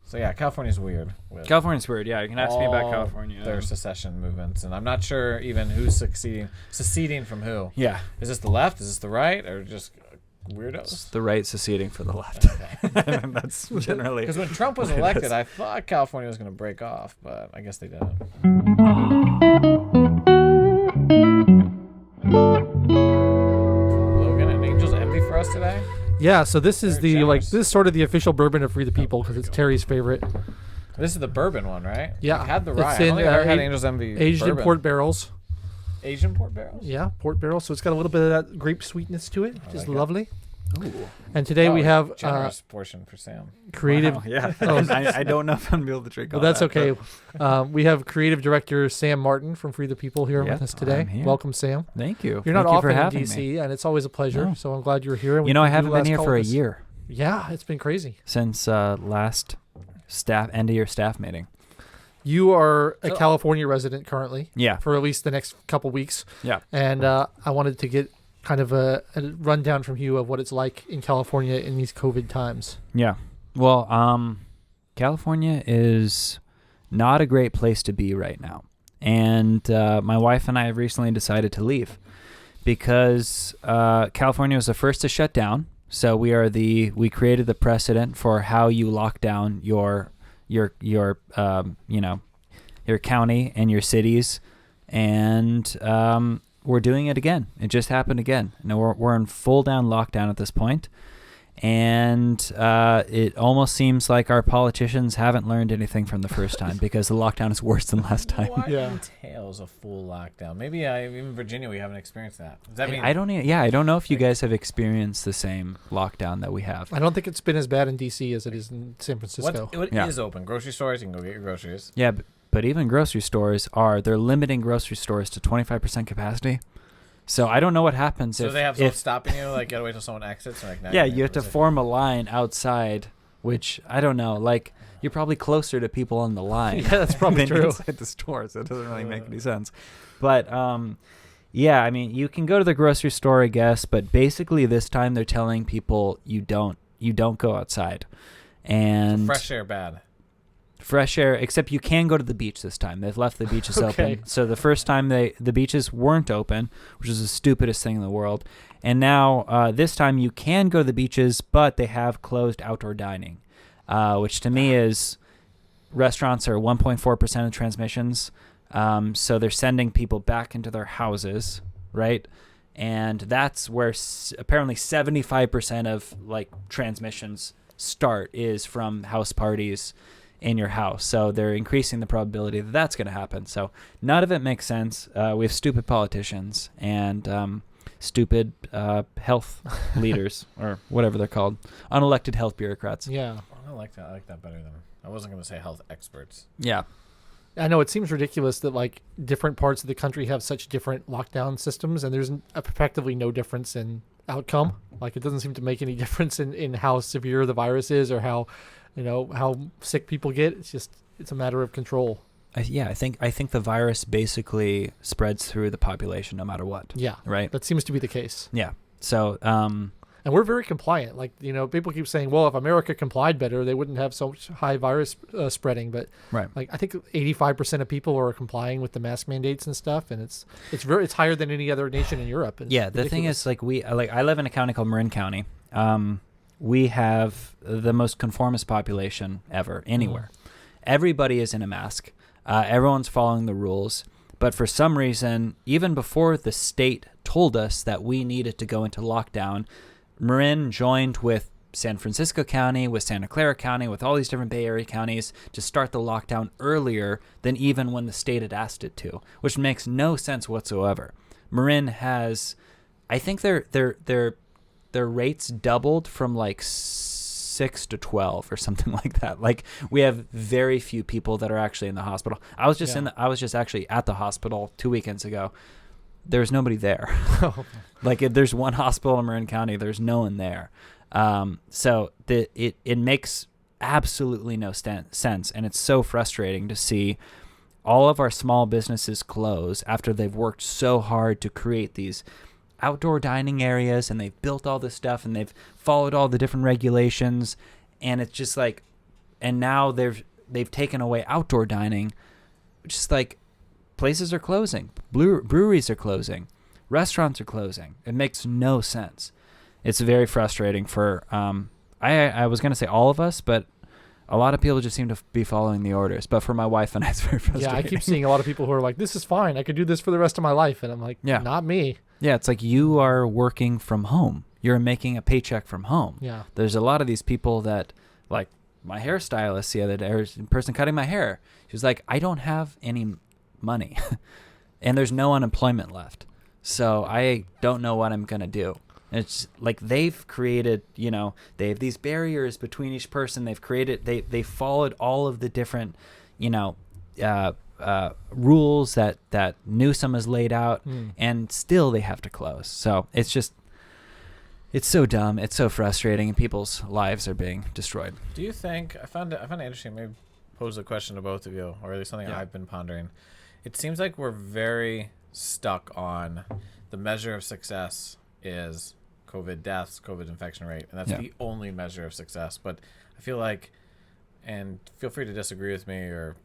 So yeah, California's weird. California's weird. Yeah, you can ask me about California. Their secession movements, and I'm not sure even who's seceding from who. Yeah. Is this the left? Is this the right? Or just weirdos? It's the right seceding for the left. Okay. That's generally... Because when Trump was elected, I thought California was going to break off, but I guess they didn't. Logan, an Angel's Envy for us today? Yeah, so this is Very this is sort of the official bourbon of Free the People because it's Terry's favorite. This is the bourbon one, right? Yeah. I've had the It's rye. I don't in, think I've ever had Angel's Envy Aged bourbon. in port barrels. Asian port barrels? Yeah, port barrels. So it's got a little bit of that grape sweetness to it, which is like it. lovely. Ooh. And today we have generous portion for Sam. creative. Wow, yeah. Oh, I don't know if I'm going to be able to drink all well, that's that, okay. We have creative director Sam Martin from Free the People here Yep, with us today. I'm here. Welcome, Sam. Thank you. You're not Thank you often for in having DC, me. and it's always a pleasure. No. So I'm glad you're here. And You know, I haven't last been here call for a this- year Yeah, it's been crazy. since last end of year staff meeting. You are a So- California resident currently. Yeah. For at least the next couple weeks. Yeah. And I wanted to get kind of a rundown from you of what it's like in California in these COVID times. Yeah. Well, California is not a great place to be right now. And my wife and I have recently decided to leave because California was the first to shut down. So we created the precedent for how you lock down your county and your cities. And we're doing it again. It just happened again. Now we're in full down lockdown at this point. And it almost seems like our politicians haven't learned anything from the first time because the lockdown is worse than last time. What Yeah. entails a full lockdown? Maybe even Virginia, we haven't experienced that. Does that mean I don't know if you guys have experienced the same lockdown that we have. I don't think it's been as bad in D.C. as it is in San Francisco. what Yeah. is open? Grocery stores, you can go get your groceries. Yeah, but even grocery stores they're limiting grocery stores to 25% capacity. So I don't know what happens So if they have someone stopping you, like, gotta wait till someone exits? Or like, yeah, you have to form a line outside, which I don't know, like you're probably closer to people on the line. Yeah, that's probably than true. inside the store, so it doesn't really make any sense. But yeah, I mean, you can go to the grocery store, I guess, but basically this time they're telling people you don't go outside. And fresh air bad. Fresh air, except you can go to the beach this time. They've left the beaches Okay. open. So the first time the beaches weren't open, which is the stupidest thing in the world. And now this time you can go to the beaches, but they have closed outdoor dining, which to me is restaurants are 1.4% of transmissions. So they're sending people back into their houses, right? And that's where apparently 75% of like transmissions start is from house parties in your house. So they're increasing the probability that that's going to happen. So none of it makes sense. We have stupid politicians and stupid health leaders or whatever they're called, unelected health bureaucrats. Yeah. I like that. I like that better than I wasn't going to say health experts. Yeah. I know it seems ridiculous that like different parts of the country have such different lockdown systems and there's effectively no difference in outcome. Like it doesn't seem to make any difference in how severe the virus is or how sick people get. It's a matter of control. I think the virus basically spreads through the population no matter what. Yeah. Right. That seems to be the case. Yeah. So, and we're very compliant. Like, people keep saying, well, if America complied better, they wouldn't have so much high virus spreading. But right. like, I think 85% of people are complying with the mask mandates and stuff. And it's higher than any other nation in Europe. It's yeah. The thing is I live in a county called Marin County. We have the most conformist population ever anywhere. Everybody is in a mask. Everyone's following the rules. But for some reason, even before the state told us that we needed to go into lockdown, Marin joined with San Francisco County, with Santa Clara County, with all these different Bay Area counties to start the lockdown earlier than even when the state had asked it to, which makes no sense whatsoever. Marin has, I think their rates doubled from like 6 to 12 or something like that. Like we have very few people that are actually in the hospital. I was just actually at the hospital 2 weekends ago. There's nobody there. Like if there's one hospital in Marin County, there's no one there. So it makes absolutely no sense. And it's so frustrating to see all of our small businesses close after they've worked so hard to create these outdoor dining areas and they've built all this stuff and they've followed all the different regulations. And it's just like now they've taken away outdoor dining, which is like places are closing, breweries are closing, restaurants are closing. It makes no sense. It's very frustrating for I was going to say all of us, but a lot of people just seem to be following the orders. But for my wife and I, it's very frustrating. Yeah, I keep seeing a lot of people who are like, this is fine. I could do this for the rest of my life. And I'm like, not me. Yeah, it's like you are working from home. You're making a paycheck from home. Yeah. There's a lot of these people that, like my hairstylist the other day, or the person cutting my hair, she was like, I don't have any money. And there's no unemployment left. So I don't know what I'm going to do. It's like they've created, they have these barriers between each person. They've created, they followed all of the different, rules that Newsom has laid out, and still they have to close. So it's so dumb. It's so frustrating, and people's lives are being destroyed. Do you think, I found it interesting, maybe pose a question to both of you, or at least something I've been pondering. It seems like we're very stuck on the measure of success is COVID deaths, COVID infection rate, and that's the only measure of success. But I feel like, and feel free to disagree with me or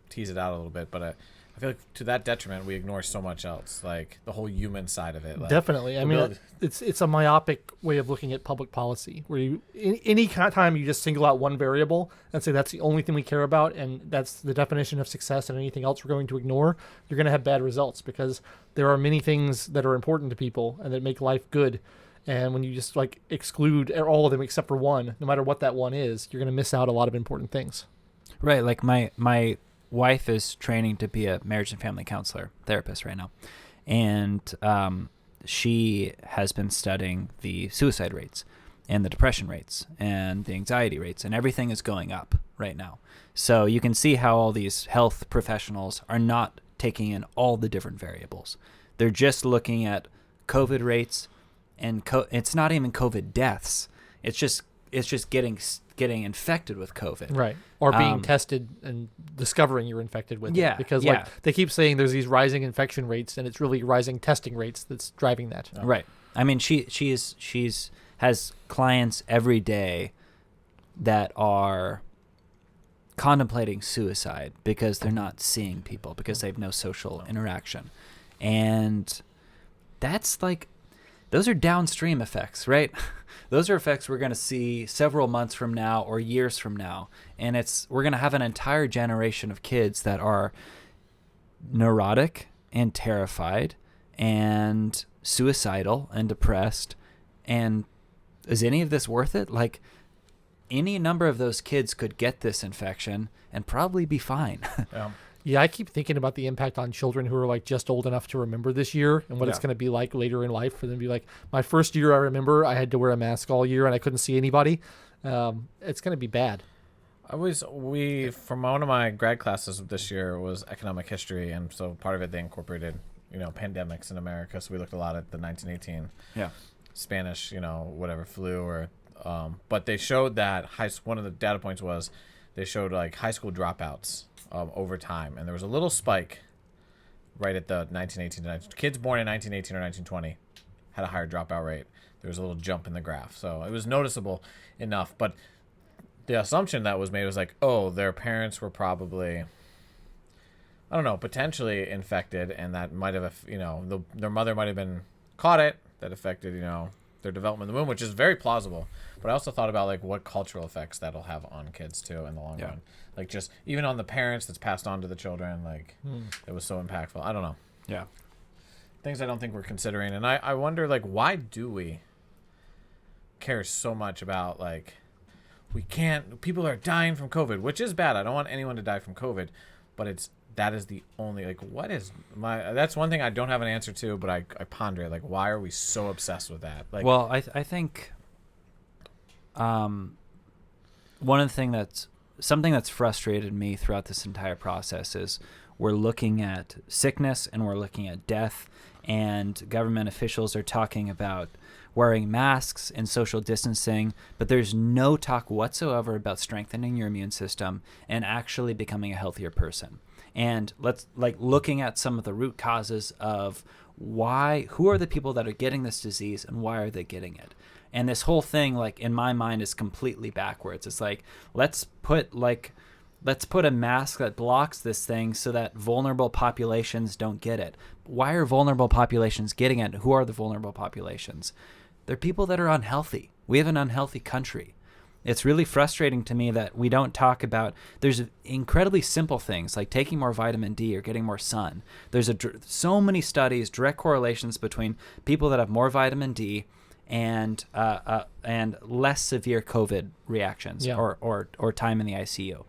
tease it out a little bit, but I feel like to that detriment, we ignore so much else, like the whole human side of it. Like, definitely. I mean, it's a myopic way of looking at public policy, where you any time you just single out one variable and say that's the only thing we care about, and that's the definition of success, and anything else we're going to ignore, you're going to have bad results, because there are many things that are important to people and that make life good. And when you just like exclude all of them except for one, no matter what that one is, you're going to miss out a lot of important things. Right. Like my wife is training to be a marriage and family counselor, therapist right now. And she has been studying the suicide rates and the depression rates and the anxiety rates, and everything is going up right now. So you can see how all these health professionals are not taking in all the different variables. They're just looking at COVID rates, and it's not even COVID deaths. It's just getting infected with COVID. Right. Or being tested and discovering you're infected with it. Because they keep saying there's these rising infection rates, and it's really rising testing rates that's driving that. Oh. Right. I mean, she's has clients every day that are contemplating suicide because they're not seeing people, because they have no social interaction. And that's like, those are downstream effects, right? Those are effects we're going to see several months from now or years from now. And we're going to have an entire generation of kids that are neurotic and terrified and suicidal and depressed. And is any of this worth it? Like, any number of those kids could get this infection and probably be fine. Yeah, I keep thinking about the impact on children who are like just old enough to remember this year, and what it's going to be like later in life for them to be like, my first year I remember I had to wear a mask all year and I couldn't see anybody. It's going to be bad. From one of my grad classes this year was economic history, and so part of it they incorporated, pandemics in America. So we looked a lot at the 1918 Spanish, whatever flu, or but they showed that one of the data points was they showed like high school dropouts over time, and there was a little spike right at the 1918 kids born in 1918 or 1920 had a higher dropout rate. There was a little jump in the graph, so it was noticeable enough. But the assumption that was made was like, oh, their parents were probably, I don't know, potentially infected, and that might have, their mother might have been caught it, that affected, their development in the womb, which is very plausible. But I also thought about like what cultural effects that'll have on kids too in the long run. Like just even on the parents that's passed on to the children, like it was so impactful. I don't know. Yeah. Things I don't think we're considering. And I wonder, like, why do we care so much about, like, people are dying from COVID, which is bad. I don't want anyone to die from COVID, but that is the only, like, that's one thing I don't have an answer to, but I ponder it. Like, why are we so obsessed with that? Like, well, I think one of the things that's frustrated me throughout this entire process is we're looking at sickness and we're looking at death, and government officials are talking about wearing masks and social distancing, but there's no talk whatsoever about strengthening your immune system and actually becoming a healthier person. And looking at some of the root causes of who are the people that are getting this disease and why are they getting it? And this whole thing, like, in my mind, is completely backwards. It's like, let's put a mask that blocks this thing so that vulnerable populations don't get it. Why are vulnerable populations getting it? Who are the vulnerable populations? They're people that are unhealthy. We have an unhealthy country. It's really frustrating to me that we don't talk about, there's incredibly simple things like taking more vitamin D or getting more sun. There's so many studies, direct correlations between people that have more vitamin D and less severe COVID reactions or time in the ICU.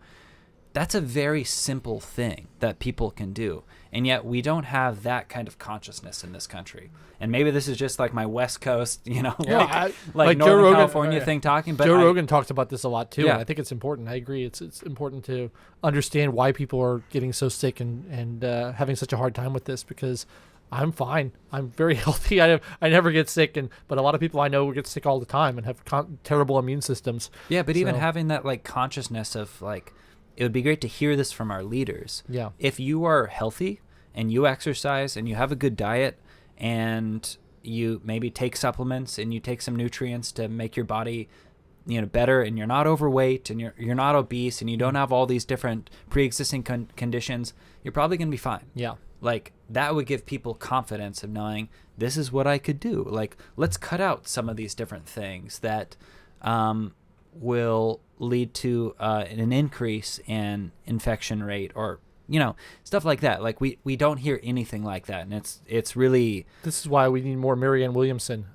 That's a very simple thing that people can do. And yet we don't have that kind of consciousness in this country. And maybe this is just like my West Coast, like Northern California thing talking. But Joe Rogan talks about this a lot too. Yeah. And I think it's important. I agree. It's important to understand why people are getting so sick and having such a hard time with this, because I'm fine. I'm very healthy. I never get sick, but a lot of people I know get sick all the time and have terrible immune systems. Yeah, but even having that like consciousness of like, it would be great to hear this from our leaders. Yeah. If you are healthy and you exercise and you have a good diet and you maybe take supplements and you take some nutrients to make your body, better, and you're not overweight and you're not obese and you don't have all these different pre-existing conditions, you're probably going to be fine. Yeah. Like, that would give people confidence of knowing this is what I could do. Like, let's cut out some of these different things that will lead to an increase in infection rate or stuff like that. Like, we don't hear anything like that, and it's really, this is why we need more Marianne Williamson.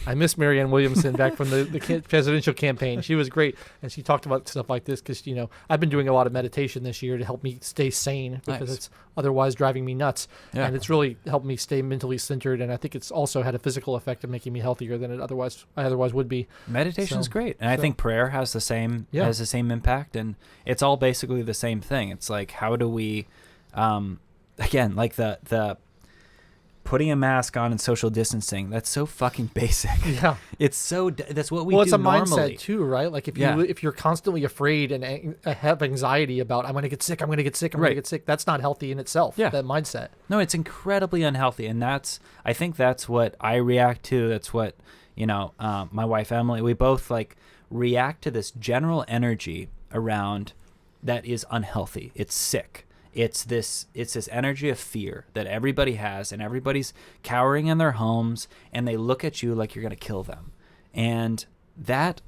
I miss Marianne Williamson back from the presidential campaign. She was great, and she talked about stuff like this because I've been doing a lot of meditation this year to help me stay sane because it's otherwise driving me nuts, and it's really helped me stay mentally centered. And I think it's also had a physical effect of making me healthier than I otherwise would be. Meditation's great, and I think prayer has the same impact, and it's all basically the same thing. It's like, how do we, again, like the putting a mask on and social distancing, that's so fucking basic. Yeah. That's what we do normally. Well, it's a mindset too, right? Like if you're constantly afraid and have anxiety about, I'm going to get sick, I'm going to get sick, I'm going to get sick, that's not healthy in itself, that mindset. No, it's incredibly unhealthy. And I think that's what I react to. That's what, my wife, Emily, we both like react to this general energy around that is unhealthy. It's sick. It's this energy of fear that everybody has, and everybody's cowering in their homes, and they look at you like you're going to kill them. And that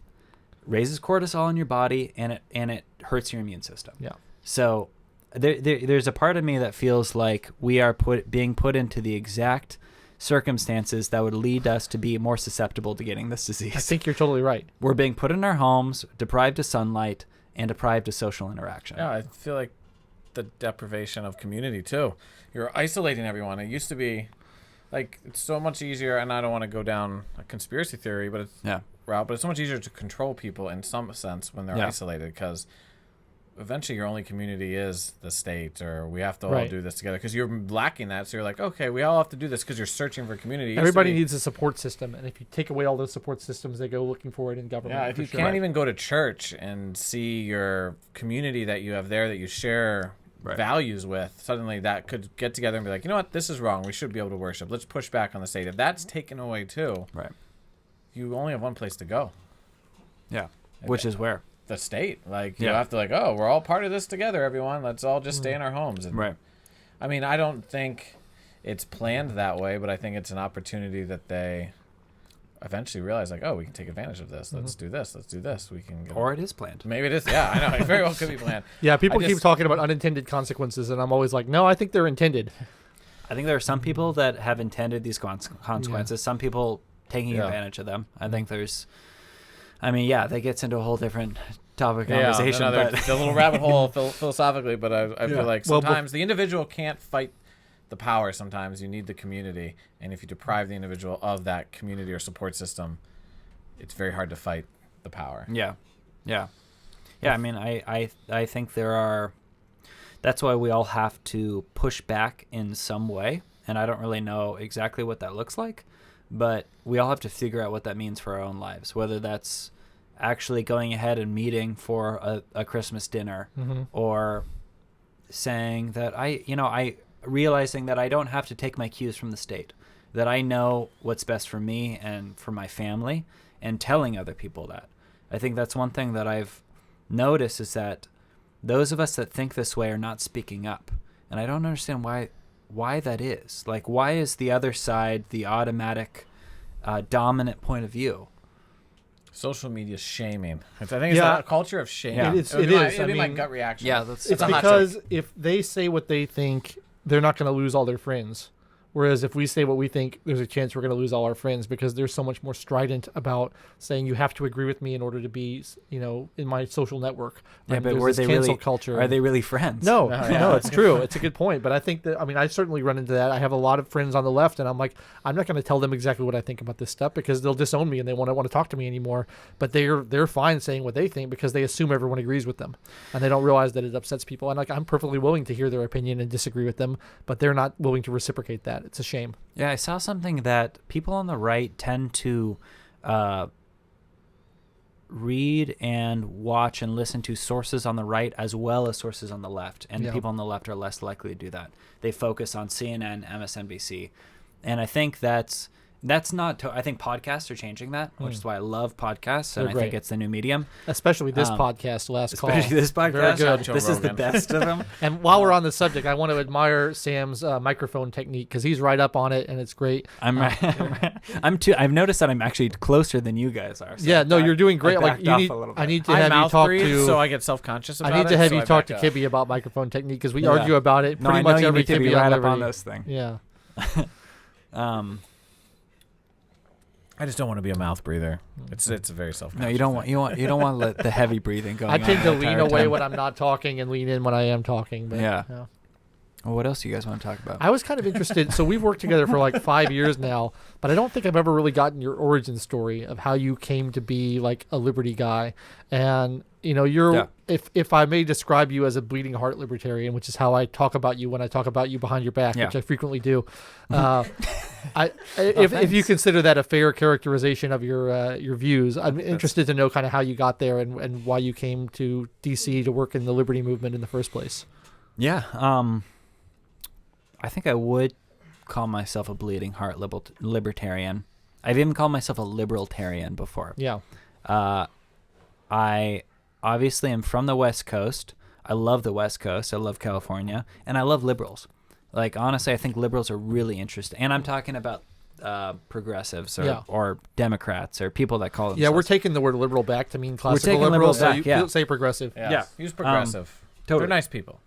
raises cortisol in your body, and it hurts your immune system. Yeah. So there's a part of me that feels like we are being put into the exact circumstances that would lead us to be more susceptible to getting this disease. I think you're totally right. We're being put in our homes, deprived of sunlight, and deprived of social interaction. Yeah, I feel like the deprivation of community too. You're isolating everyone. It used to be like, it's so much easier, and I don't want to go down a conspiracy theory, but it's so much easier to control people in some sense when they're isolated, because eventually your only community is the state, or we have to all do this together, because you're lacking that. So you're like, okay, we all have to do this because you're searching for community. Everybody needs a support system, and if you take away all those support systems, they go looking for it in government. Yeah, if you can't even go to church and see your community that you have there that you share values with, suddenly that could get together and be like, you know what, this is wrong, we should be able to worship, let's push back on the state. If that's taken away too, you only have one place to go, which is where? The state. Like, you have to, like, oh, we're all part of this together, everyone, let's all just stay in our homes. And I mean, I don't think it's planned that way, but I think it's an opportunity that they eventually realize, like, oh, we can take advantage of this. Let's do this. We can get or it is planned. Maybe it is. Yeah, I know. It very well could be planned. Yeah, people keep talking about unintended consequences, and I'm always like, no, I think they're intended. I think there are some people that have intended these consequences. Some people taking advantage of them. I think there's, that gets into a whole different topic conversation. It's a little rabbit hole philosophically, but I feel like sometimes the individual can't fight the power. Sometimes you need the community, and if you deprive the individual of that community or support system, it's very hard to fight the power. I mean, I think there are, that's why we all have to push back in some way, and I don't really know exactly what that looks like, but we all have to figure out what that means for our own lives, whether that's actually going ahead and meeting for a Christmas dinner, or saying that I realizing that I don't have to take my cues from the state, that I know what's best for me and for my family, and telling other people that. I think that's one thing that I've noticed is that those of us that think this way are not speaking up. And I don't understand why that is. Like, why is the other side the automatic dominant point of view? Social media shaming. I think it's a culture of shame. Yeah. It It'd is. be my gut reaction. Yeah, It's a hot because take. if they say what they think, they're not going to lose all their friends. Whereas if we say what we think, there's a chance we're going to lose all our friends because they're so much more strident about saying you have to agree with me in order to be, in my social network. Yeah, And but there's were this they cancel really? culture? Are they really friends? No, yeah. no, it's true. It's a good point. But I think that, I certainly run into that. I have a lot of friends on the left, and I'm like, I'm not going to tell them exactly what I think about this stuff because they'll disown me and they won't want to talk to me anymore. But they're fine saying what they think because they assume everyone agrees with them, and they don't realize that it upsets people. And like, I'm perfectly willing to hear their opinion and disagree with them, but they're not willing to reciprocate that. It's a shame. Yeah, I saw something that people on the right tend to read and watch and listen to sources on the right as well as sources on the left. And Yeah. people on the left are less likely to do that. They focus on CNN, MSNBC. And I think that's not... I think podcasts are changing that, which is why I love podcasts. And They're I great. think it's the new medium. Especially this podcast, Last Call. Especially this podcast. Very good. Joe This is the Rogan. best of them. And while we're on the subject, I want to admire Sam's microphone technique because he's right up on it and it's great. I've noticed that I'm actually closer than you guys are. So Yeah, no, you're doing I great. Like backed off I a little bit. need to I have you mouth talk breathe, to. so I get self-conscious about it. I need to have so you I talk to back up. Kibby about microphone technique because we Yeah. argue about it No, pretty I know much you every need to be Kibby right on up on Liberty. this thing. Yeah. I just don't want to be a mouth breather. It's very self-conscious. No, you don't want you don't want to let the heavy breathing go. I tend to on the lean entire away time. when I'm not talking and lean in when I am talking. But, Yeah. Well, what else do you guys want to talk about? I was kind of interested. So we've worked together for like 5 years now, but I don't think I've ever really gotten your origin story of how you came to be like a liberty guy. And you're Yeah. if I may describe you as a bleeding heart libertarian, which is how I talk about you when I talk about you behind your back, Yeah. which I frequently do. If you consider that a fair characterization of your views, I'm interested to know kind of how you got there and why you came to DC to work in the liberty movement in the first place. Yeah. I think I would call myself a bleeding heart libertarian. I've even called myself a libertarian before. Yeah. I obviously am from the West Coast. I love the West Coast. I love California. And I love liberals. Like, honestly, I think liberals are really interesting. And I'm talking about progressives or Democrats or people that call themselves. Yeah, we're taking the word liberal back to mean classical taking liberal. liberal So back, you yeah. don't say progressive. Yeah. Use progressive. totally. They're nice people.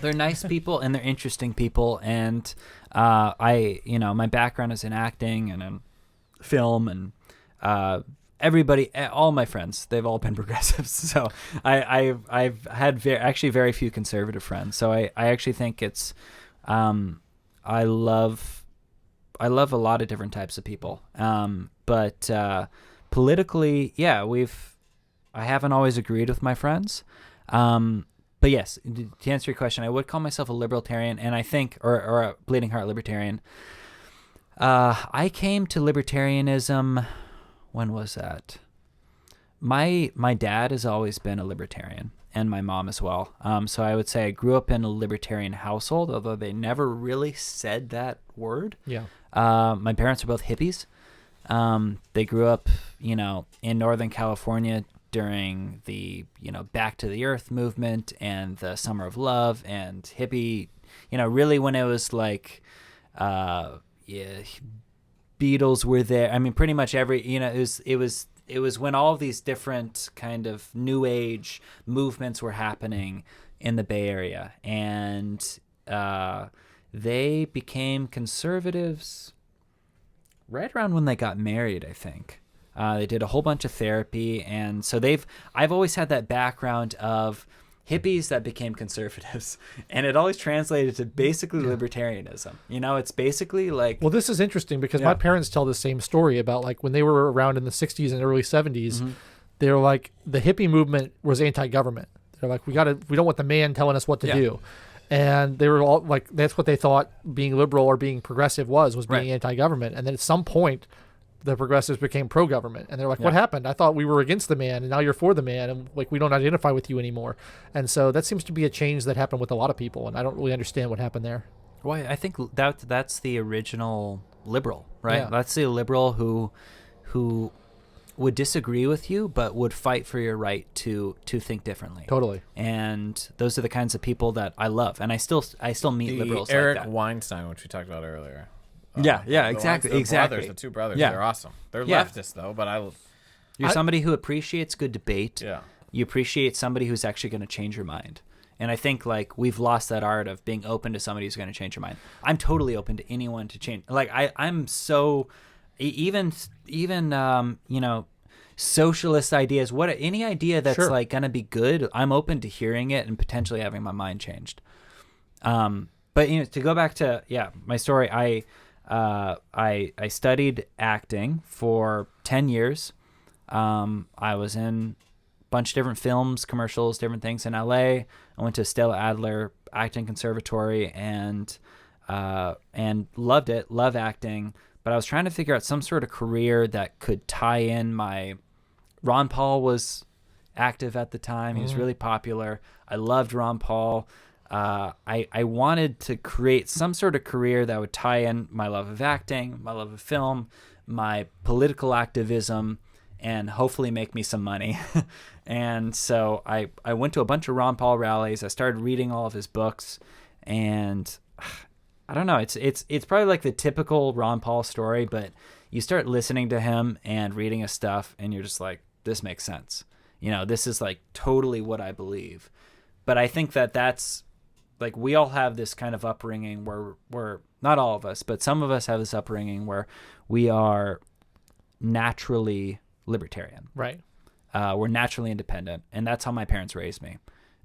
They're nice people and they're interesting people. And my background is in acting and in film and everybody, all my friends, they've all been progressives. So I've had very few conservative friends. So I actually think it's I love a lot of different types of people. But politically, yeah, I haven't always agreed with my friends. But yes, to answer your question, I would call myself a libertarian, and I think, or a bleeding heart libertarian. I came to libertarianism. When was that? My dad has always been a libertarian, and my mom as well. So I would say I grew up in a libertarian household, although they never really said that word. Yeah. My parents are both hippies. They grew up, in Northern California during the, Back to the Earth movement and the Summer of Love and hippie, really when it was like, Beatles were there. I mean, pretty much every, it was when all of these different kind of new age movements were happening in the Bay Area, and they became conservatives right around when they got married, I think. They did a whole bunch of therapy, and so I've always had that background of hippies that became conservatives, and it always translated to basically libertarianism. It's basically like... Well, this is interesting because my parents tell the same story about like when they were around in the 60s and early 70s, they're like the hippie movement was anti-government. They're like, we don't want the man telling us what to do. And they were all like, that's what they thought being liberal or being progressive was being anti-government. And then at some point, the progressives became pro-government, and they're like, what happened? I thought we were against the man, and now you're for the man, and like we don't identify with you anymore. And so that seems to be a change that happened with a lot of people, and I don't really understand what happened there. Well, I think that's the original liberal, right? Yeah. That's the liberal who would disagree with you, but would fight for your right to think differently. Totally. And those are the kinds of people that I love, and I still meet liberals Eric like that. Weinstein, which we talked about earlier. Exactly. The two brothers, Yeah. they're awesome. They're Yeah. leftists though, but You're somebody who appreciates good debate. yeah. You appreciate somebody who's actually going to change your mind. And I think like we've lost that art of being open to somebody who's going to change your mind. I'm totally open to anyone to change. Like I'm so even socialist ideas, any idea that's Sure. like going to be good, I'm open to hearing it and potentially having my mind changed. But to go back to my story, I studied acting for 10 years. I was in a bunch of different films, commercials, different things in LA. I went to Stella Adler Acting Conservatory and loved it, love acting. But I was trying to figure out some sort of career that could tie in my... Ron Paul was active at the time. He was really popular. I loved Ron Paul. I wanted to create some sort of career that would tie in my love of acting, my love of film, my political activism, and hopefully make me some money. And so I went to a bunch of Ron Paul rallies. I started reading all of his books, and I don't know. It's probably like the typical Ron Paul story, but you start listening to him and reading his stuff, and you're just like, this makes sense. This is like totally what I believe. But I think that's like we all have this kind of upbringing where we're not all of us, but some of us have this upbringing where we are naturally libertarian. Right. We're naturally independent, and that's how my parents raised me.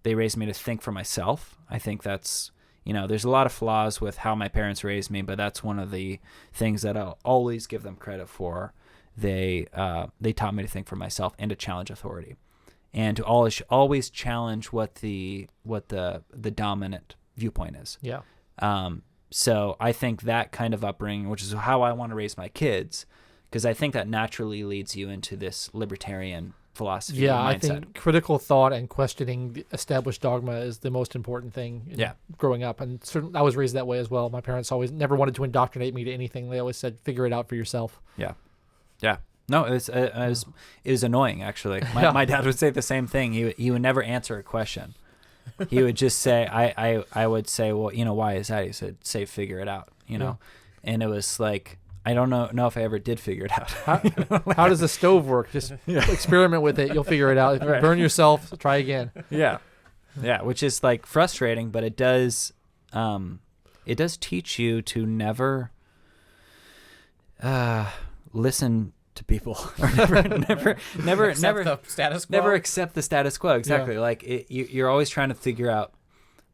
They raised me to think for myself. I think that's, there's a lot of flaws with how my parents raised me, but that's one of the things that I'll always give them credit for. They taught me to think for myself and to challenge authority, and to always challenge what the dominant viewpoint is. Yeah. So I think that kind of upbringing, which is how I want to raise my kids, because I think that naturally leads you into this libertarian philosophy. Yeah, mindset. I think critical thought and questioning the established dogma is the most important thing in growing up. And certainly I was raised that way as well. My parents always never wanted to indoctrinate me to anything. They always said, figure it out for yourself. Yeah. Yeah. No, it was annoying, actually. My dad would say the same thing. He would never answer a question. He would just say, I would say, well, why is that? He said, say, figure it out, And it was like, I don't know if I ever did figure it out. How does the stove work? Just experiment with it. You'll figure it out. If you burn yourself, try again. Yeah. Yeah, which is like frustrating, but it does teach you to never listen to people. never accept the status quo. Never accept the status quo. Exactly. Yeah. Like you're always trying to figure out,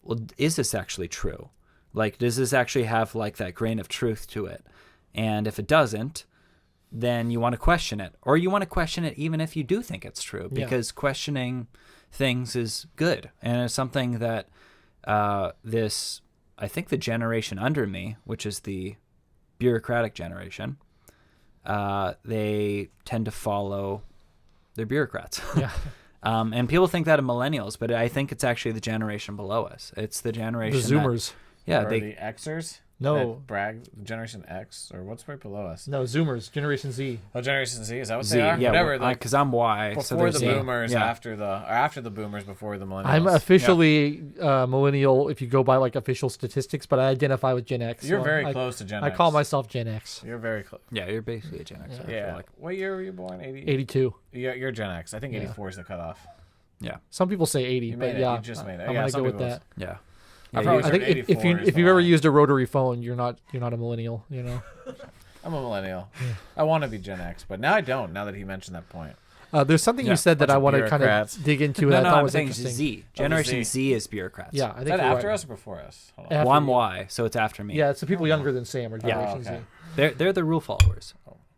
well, is this actually true? Like, does this actually have like that grain of truth to it? And if it doesn't, then you want to question it, or you want to question it even if you do think it's true, because questioning things is good, and it's something that I think the generation under me, which is the bureaucratic generation, they tend to follow their bureaucrats. Yeah. And people think that of millennials, but I think it's actually the generation below us. It's the generation. The Zoomers. The Xers. No. Generation X, or what's right below us? No, Zoomers. Generation Z. Oh, Generation Z. Is that what Z, they are? yeah. Whatever. Because I'm Y. Before so the boomers, yeah. after the boomers, before the millennials. I'm officially millennial if you go by like official statistics, but I identify with Gen X. You're very close to Gen X. I call myself Gen X. You're very close. Yeah, you're basically a Gen X. Yeah. I feel like. What year were you born? 82. You're Gen X. I think 84 is the cutoff. Yeah. Some people say 80, You but made it. yeah, You just made it. I'm Yeah, gonna some go with people- that. Yeah. I probably I think if 84 is you've the ever line. used a rotary phone, you're not a millennial. I'm a millennial. I want to be Gen X, but now I don't. Now that he mentioned that point. There's something you said that bunch I of want to kind bureaucrats. of dig into. No, and I thought I'm was saying interesting. Z. Generation Z. Z is bureaucrats. Yeah, I Is think that you're after right. us or before us? Hold on. After Well, I'm you. Y, so it's after me. Yeah, it's the people younger than Sam or Generation okay. Z. They're the rule followers.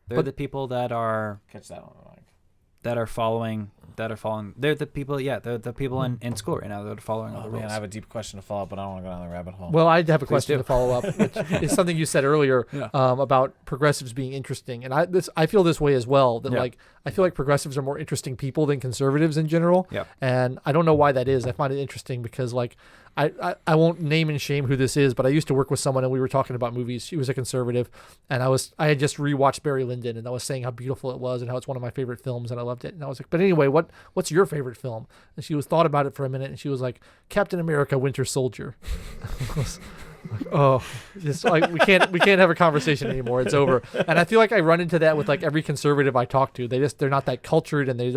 They're But- the people that are Catch that one. Mike. following that are following. They're the people. Yeah, they're the people in school right now that are following all the rules. Man, I have a deep question to follow up, but I don't want to go down the rabbit hole. Well, I have a question do. to follow up, which is something you said earlier about progressives being interesting, and I feel this way as well. That like I feel like progressives are more interesting people than conservatives in general. Yeah. And I don't know why that is. I find it interesting because like I won't name and shame who this is, but I used to work with someone and we were talking about movies. She was a conservative, and I had just rewatched Barry Lyndon, and I was saying how beautiful it was and how it's one of my favorite films, and I loved it. And I was like, but anyway, what's your favorite film? And she thought about it for a minute, and she was like, Captain America: Winter Soldier. I was like, oh, just like we can't have a conversation anymore. It's over. And I feel like I run into that with like every conservative I talk to. They're not that cultured, and they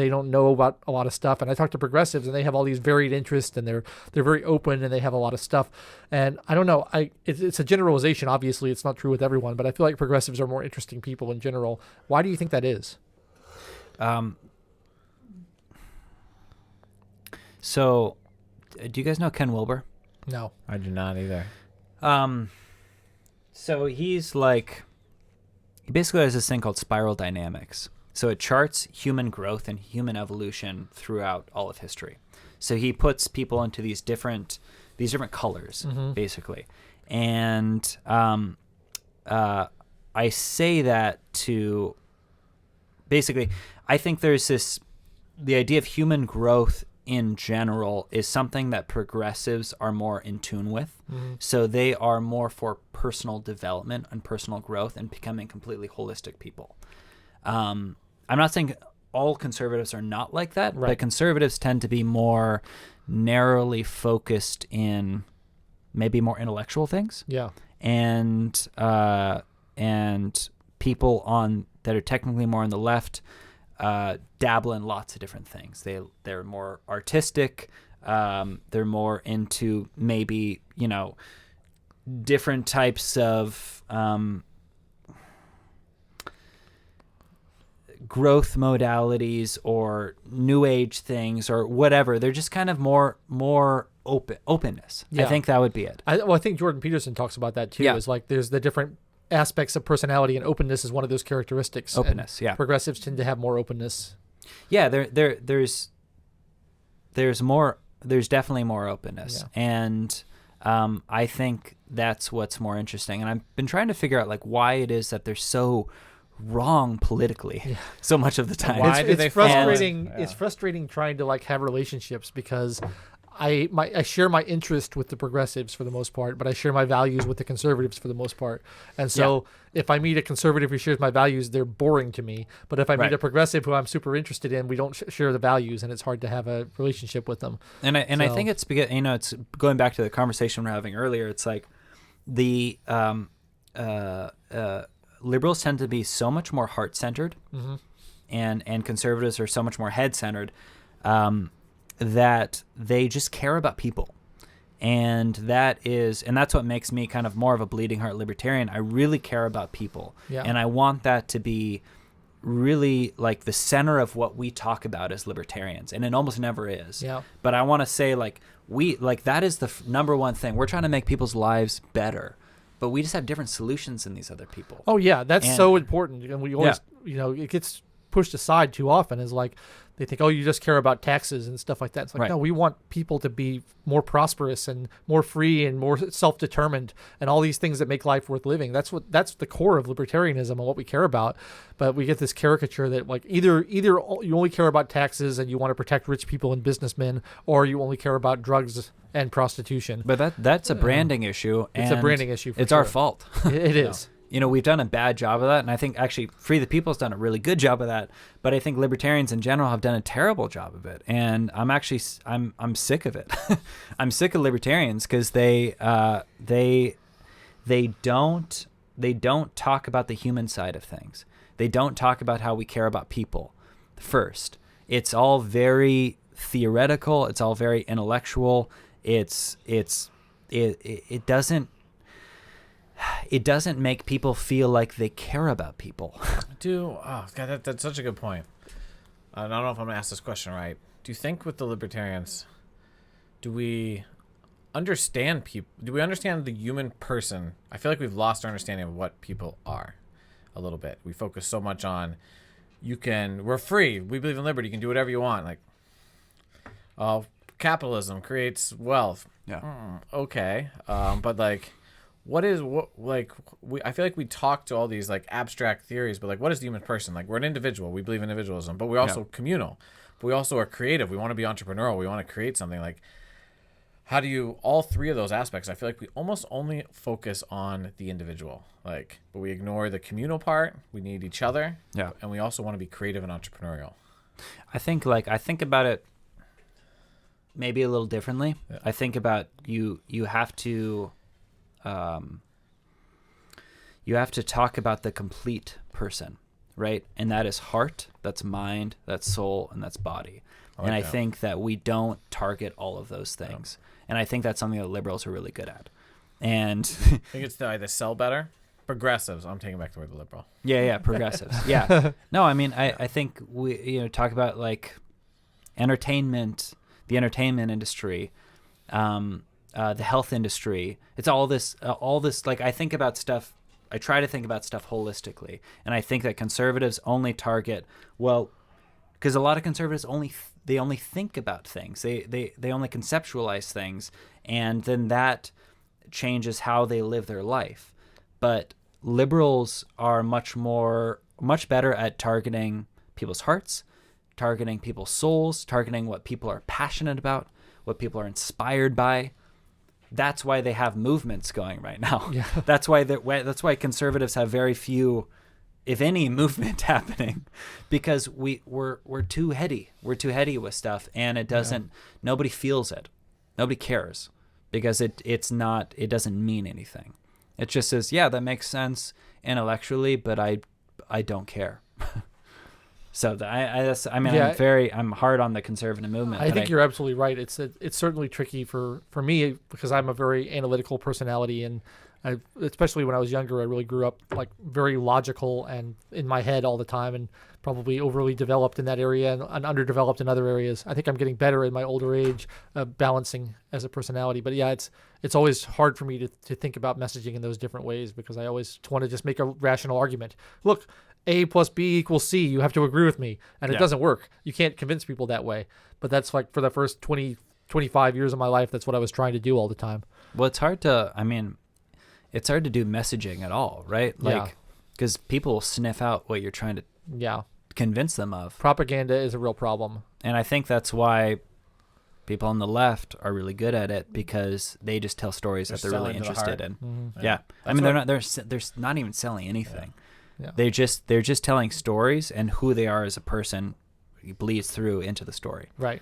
don't know about a lot of stuff. And I talk to progressives, and they have all these varied interests, and they're very open, and they have a lot of stuff. And I don't know. It's a generalization. Obviously, it's not true with everyone, but I feel like progressives are more interesting people in general. Why do you think that is? So, do you guys know Ken Wilber? No, I do not either. So he basically has this thing called spiral dynamics. So it charts human growth and human evolution throughout all of history. So he puts people into these different colors, basically. And I say that to basically, I think there's the idea of human growth in general is something that progressives are more in tune with. So they are more for personal development and personal growth and becoming completely holistic people. I'm not saying all conservatives are not like that, but conservatives tend to be more narrowly focused in maybe more intellectual things. Yeah. And people that are technically more on the left dabble in lots of different things. They're more artistic. They're more into maybe, different types of growth modalities or new age things or whatever. They're just kind of more openness. Yeah. I think that would be it. I think Jordan Peterson talks about that too. Yeah. Is like there's the different aspects of personality, and openness is one of those characteristics. Openness, and progressives tend to have more openness. Yeah, there's definitely more openness, and I think that's what's more interesting. And I've been trying to figure out like why it is that they're so wrong politically so much of the time. It's frustrating. It's frustrating trying to like have relationships because I share my interest with the progressives for the most part, but I share my values with the conservatives for the most part. And so if I meet a conservative who shares my values, they're boring to me. But if I meet a progressive who I'm super interested in, we don't share the values, and it's hard to have a relationship with them. And I think it's because, it's going back to the conversation we were having earlier. It's like the liberals tend to be so much more heart-centered, and conservatives are so much more head-centered. That they just care about people. And that's what makes me kind of more of a bleeding heart libertarian. I really care about people. Yeah. And I want that to be really like the center of what we talk about as libertarians. And it almost never is. Yeah. But I want to say that is the number one thing. We're trying to make people's lives better. But we just have different solutions than these other people. Oh yeah, that's so important. And we always, it gets pushed aside too often is like, they think, you just care about taxes and stuff like that. It's like, no, we want people to be more prosperous and more free and more self-determined and all these things that make life worth living. That's the core of libertarianism and what we care about. But we get this caricature that like either you only care about taxes and you want to protect rich people and businessmen, or you only care about drugs and prostitution. But that's a branding issue. It's a branding issue. It's our fault. It is. We've done a bad job of that, and I think actually Free the People's done a really good job of that. But I think libertarians in general have done a terrible job of it, and I'm sick of it. I'm sick of libertarians because they don't talk about the human side of things. They don't talk about how we care about people first. It's all very theoretical. It's all very intellectual. It doesn't make people feel like they care about people. God, that's such a good point. I don't know if I'm going to ask this question right. Do you think with the libertarians, do we understand people? Do we understand the human person? I feel like we've lost our understanding of what people are a little bit. We focus so much on we're free. We believe in liberty. You can do whatever you want. Like, capitalism creates wealth. Yeah. Okay. But like, I feel like we talk to all these like abstract theories, but like, what is the human person? Like, we're an individual. We believe in individualism, but we're also communal. But we also are creative. We want to be entrepreneurial. We want to create something. Like, how do you, all three of those aspects, I feel like we almost only focus on the individual, like, but we ignore the communal part. We need each other. Yeah. And we also want to be creative and entrepreneurial. I think about it maybe a little differently. Yeah. I think about you have to talk about the complete person, right? And that is heart, that's mind, that's soul, and that's body. I think that we don't target all of those things. Yeah. And I think that's something that liberals are really good at. And I think it's to either sell better. Progressives. I'm taking back the word liberal. Yeah, progressives. Yeah. No, I mean, I think we talk about like entertainment, the entertainment industry, the health industry. It's all this. Like, I think about stuff. I try to think about stuff holistically, and I think that conservatives only target because a lot of conservatives only think about things. They only conceptualize things, and then that changes how they live their life. But liberals are much better at targeting people's hearts, targeting people's souls, targeting what people are passionate about, what people are inspired by. That's why they have movements going right now. Yeah. That's why conservatives have very few, if any, movement happening, because we're too heady. We're too heady with stuff, and it doesn't. Nobody feels it. Nobody cares because it doesn't mean anything. It just says, yeah, that makes sense intellectually, but I don't care. So I'm hard on the conservative movement. I think you're absolutely right. It's certainly tricky for me because I'm a very analytical personality, and especially when I was younger, I really grew up like very logical and in my head all the time, and probably overly developed in that area and underdeveloped in other areas. I think I'm getting better in my older age, balancing as a personality. But yeah, it's always hard for me to think about messaging in those different ways because I always want to just make a rational argument. Look, A plus B equals C. You have to agree with me. And it doesn't work. You can't convince people that way. But that's like for the first 20, 25 years of my life, that's what I was trying to do all the time. Well, it's hard to do messaging at all, right? Like, because people will sniff out what you're trying to convince them of. Propaganda is a real problem. And I think that's why people on the left are really good at it, because they just tell stories that they're really interested in. Mm-hmm. Yeah. I mean, they're not even selling anything. Yeah. They're just telling stories, and who they are as a person bleeds through into the story. Right.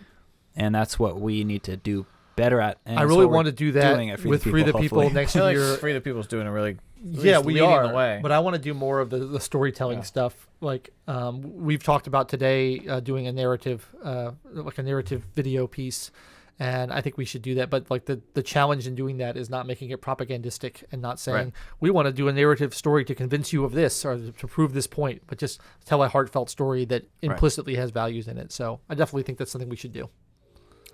And that's what we need to do better at. And I really want to do that with Free the People next year. Like Free the People's doing a really we are. The way. But I want to do more of the storytelling stuff. Like we've talked about today, doing a narrative, like a narrative video piece. And I think we should do that. But like the challenge in doing that is not making it propagandistic and not saying we want to do a narrative story to convince you of this or to prove this point, but just tell a heartfelt story that implicitly has values in it. So I definitely think that's something we should do.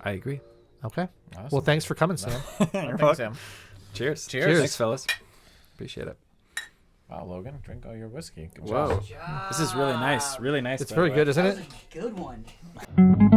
I agree. Okay. Awesome. Well, thanks for coming, Sam. Thanks, Sam. Cheers. Thanks, fellas. Appreciate it. Wow, Logan, drink all your whiskey. Good job. This is really nice. Really nice. It's very good, isn't it? That was a good one.